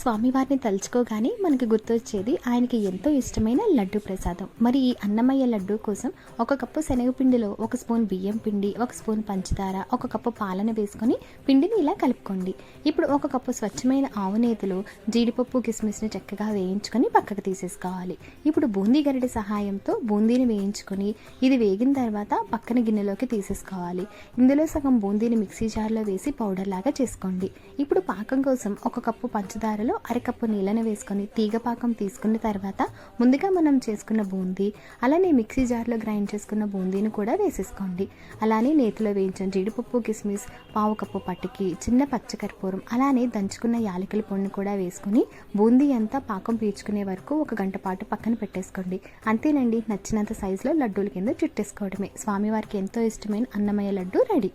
స్వామివారిని తలుచుకోగానే మనకి గుర్తొచ్చేది ఆయనకి ఎంతో ఇష్టమైన లడ్డు ప్రసాదం. మరి ఈ అన్నమయ్య లడ్డు కోసం 1 కప్పు శనగపిండిలో 1 స్పూన్ బియ్యం పిండి, 1 స్పూన్ పంచదార, 1 కప్పు పాలను వేసుకొని పిండిని ఇలా కలుపుకోండి. ఇప్పుడు 1 కప్పు స్వచ్ఛమైన ఆవు నేతిలో జీడిపప్పు కిస్మిస్ని చక్కగా వేయించుకొని పక్కకు తీసేసుకోవాలి. ఇప్పుడు బూందీ గరిటె సహాయంతో బూందీని వేయించుకొని ఇది వేగిన తర్వాత పక్కన గిన్నెలోకి తీసేసుకోవాలి. ఇందులో సగం బూందీని మిక్సీ జార్లో వేసి పౌడర్ లాగా చేసుకోండి. ఇప్పుడు పాకం కోసం 1 కప్పు పంచదారలో 1/2 కప్పు నీళ్ళని వేసుకొని తీగ పాకం తీసుకున్న తర్వాత ముందుగా మనం చేసుకున్న బూందీ, అలానే మిక్సీ జార్లో గ్రైండ్ చేసుకున్న బూందీని కూడా వేసేసుకోండి. అలానే నేతిలో వేయించిన జీడిపప్పు కిస్మిస్, 1/4 కప్పు పటికి, చిన్న పచ్చకర్పూరం, అలానే దంచుకున్న యాలకుల పొడిని కూడా వేసుకొని బూందీ అంతా పాకం పీల్చుకునే వరకు 1 గంట పాటు పక్కన పెట్టేసుకోండి. అంతేనండి, నచ్చినంత సైజులో లడ్డూల కింద చుట్టేసుకోవడమే. స్వామివారికి ఎంతో ఇష్టమైన అన్నమయ్య లడ్డు రెడీ.